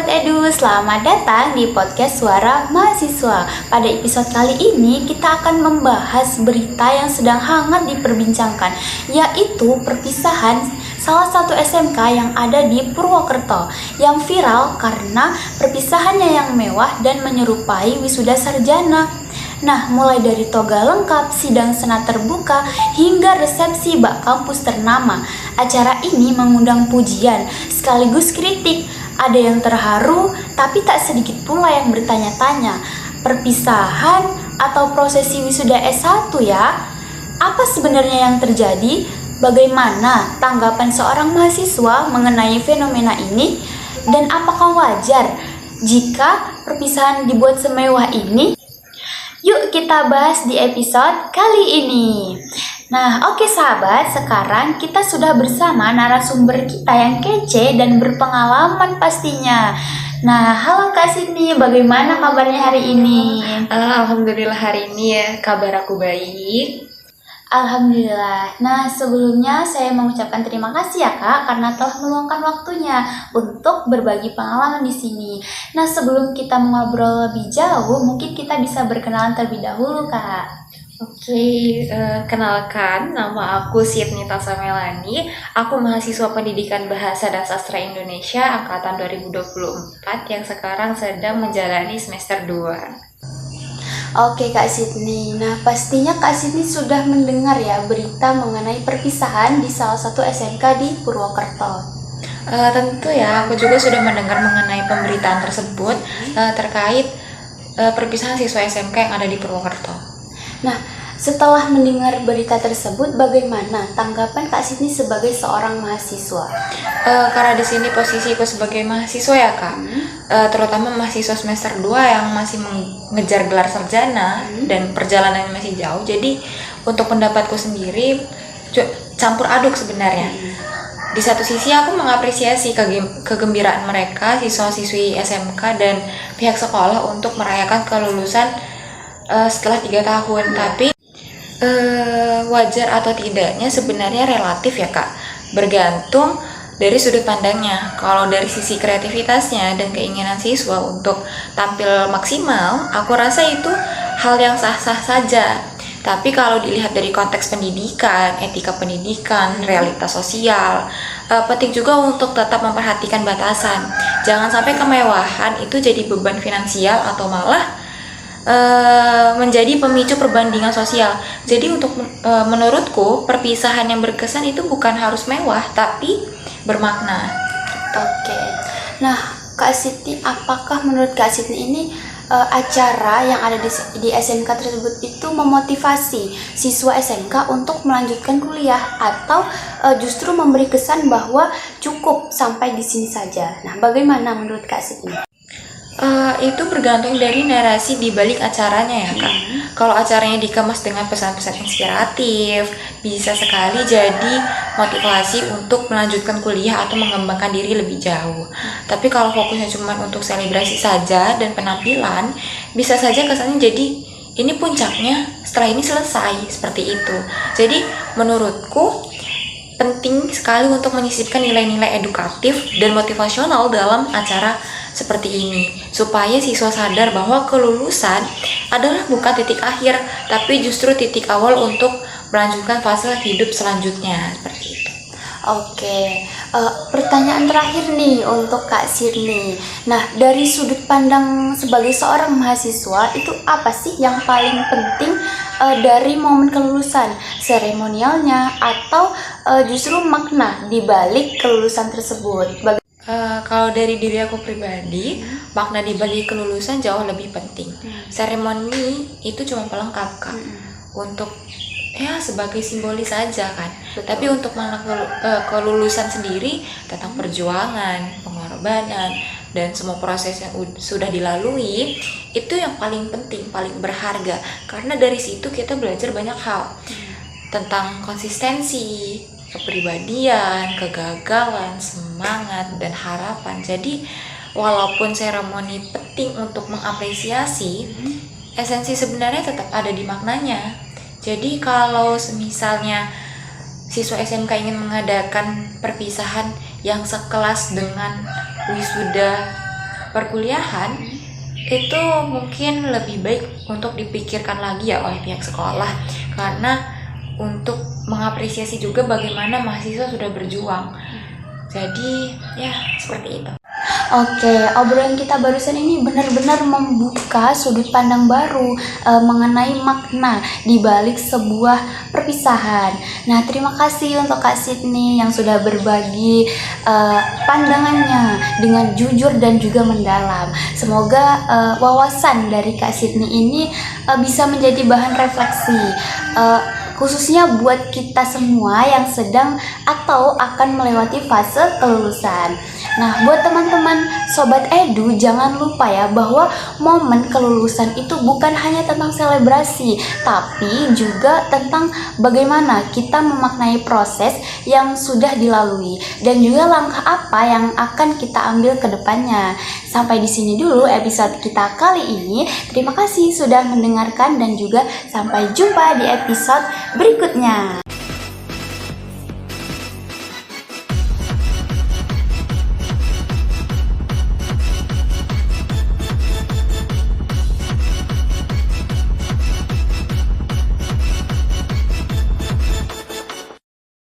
Sobat Edu, selamat datang di podcast Suara Mahasiswa. Pada episode kali ini kita akan membahas berita yang sedang hangat diperbincangkan, yaitu perpisahan salah satu SMK yang ada di Purwokerto yang viral karena perpisahannya yang mewah dan menyerupai wisuda sarjana. Nah, mulai dari toga lengkap, sidang senat terbuka, hingga resepsi bak kampus ternama, acara ini mengundang pujian sekaligus kritik. Ada yang terharu, tapi tak sedikit pula yang bertanya-tanya, perpisahan atau prosesi wisuda S1 ya? Apa sebenarnya yang terjadi? Bagaimana tanggapan seorang mahasiswa mengenai fenomena ini? Dan apakah wajar jika perpisahan dibuat semewah ini? Yuk kita bahas di episode kali ini. Nah, oke sahabat, sekarang kita sudah bersama narasumber kita yang kece dan berpengalaman pastinya. Nah, halo Kak Sydney, bagaimana kabarnya hari ini? Alhamdulillah hari ini ya, kabar aku baik. Alhamdulillah. Nah, sebelumnya saya mengucapkan terima kasih ya Kak karena telah meluangkan waktunya untuk berbagi pengalaman di sini. Nah, sebelum kita mengobrol lebih jauh, mungkin kita bisa berkenalan terlebih dahulu Kak. Oke, kenalkan nama aku Sydney Tasa Melani. Aku mahasiswa Pendidikan Bahasa dan Sastra Indonesia angkatan 2024 yang sekarang sedang menjalani semester 2. Oke Kak Sydney, nah pastinya Kak Sydney sudah mendengar ya berita mengenai perpisahan di salah satu SMK di Purwokerto. Tentu ya, aku juga sudah mendengar mengenai pemberitaan tersebut terkait perpisahan siswa SMK yang ada di Purwokerto. Nah, setelah mendengar berita tersebut, bagaimana tanggapan Kak Sydney sebagai seorang mahasiswa? Karena di sini posisiku sebagai mahasiswa ya Kak, terutama mahasiswa semester 2 yang masih mengejar gelar sarjana dan perjalanannya masih jauh. Jadi untuk pendapatku sendiri campur aduk sebenarnya. Di satu sisi aku mengapresiasi kegembiraan mereka siswa-siswi SMK dan pihak sekolah untuk merayakan kelulusan setelah 3 tahun, tapi wajar atau tidaknya sebenarnya relatif ya Kak, bergantung dari sudut pandangnya. Kalau dari sisi kreativitasnya dan keinginan siswa untuk tampil maksimal, aku rasa itu hal yang sah-sah saja. Tapi kalau dilihat dari konteks pendidikan, etika pendidikan, realitas sosial, penting juga untuk tetap memperhatikan batasan. Jangan sampai kemewahan itu jadi beban finansial atau malah menjadi pemicu perbandingan sosial. Jadi untuk menurutku perpisahan yang berkesan itu bukan harus mewah tapi bermakna. Oke. Nah, Kak Sydney, apakah menurut Kak Sydney ini acara yang ada di SMK tersebut itu memotivasi siswa SMK untuk melanjutkan kuliah atau justru memberi kesan bahwa cukup sampai di sini saja? Nah, bagaimana menurut Kak Sydney? Itu bergantung dari narasi di balik acaranya ya Kak. Kalau acaranya dikemas dengan pesan-pesan inspiratif, bisa sekali jadi motivasi untuk melanjutkan kuliah atau mengembangkan diri lebih jauh. Tapi kalau fokusnya cuma untuk selebrasi saja dan penampilan, bisa saja kesannya jadi ini puncaknya, setelah ini selesai, seperti itu. Jadi menurutku penting sekali untuk menyisipkan nilai-nilai edukatif dan motivasional dalam acara seperti ini, supaya siswa sadar bahwa kelulusan adalah bukan titik akhir, tapi justru titik awal untuk melanjutkan fase hidup selanjutnya, seperti itu. Oke, pertanyaan terakhir nih untuk Kak Sydney. Nah, dari sudut pandang sebagai seorang mahasiswa, itu apa sih yang paling penting dari momen kelulusan? Seremonialnya atau justru makna di balik kelulusan tersebut? Kalau dari diri aku pribadi, makna di balik kelulusan jauh lebih penting. Seremoni itu cuma pelengkap Kak, untuk ya sebagai simbolis saja kan. Betul. Tapi untuk makna kelulusan sendiri tentang perjuangan, pengorbanan, dan semua proses yang sudah dilalui, itu yang paling penting, paling berharga. Karena dari situ kita belajar banyak hal tentang konsistensi, kepribadian, kegagalan, semangat, dan harapan. Jadi walaupun seremoni penting untuk mengapresiasi, esensi sebenarnya tetap ada di maknanya. Jadi kalau misalnya siswa SMK ingin mengadakan perpisahan yang sekelas dengan wisuda perkuliahan itu mungkin lebih baik untuk dipikirkan lagi ya oleh pihak sekolah, karena untuk mengapresiasi juga bagaimana mahasiswa sudah berjuang. Jadi ya seperti itu. Oke, obrolan kita barusan ini benar-benar membuka sudut pandang baru mengenai makna di balik sebuah perpisahan. Nah, terima kasih untuk Kak Sydney yang sudah berbagi pandangannya dengan jujur dan juga mendalam. Semoga wawasan dari Kak Sydney ini bisa menjadi bahan refleksi. Khususnya buat kita semua yang sedang atau akan melewati fase kelulusan. Nah, buat teman-teman Sobat Edu, jangan lupa ya bahwa momen kelulusan itu bukan hanya tentang selebrasi, tapi juga tentang bagaimana kita memaknai proses yang sudah dilalui dan juga langkah apa yang akan kita ambil ke depannya. Sampai di sini dulu episode kita kali ini. Terima kasih sudah mendengarkan dan juga sampai jumpa di episode berikutnya.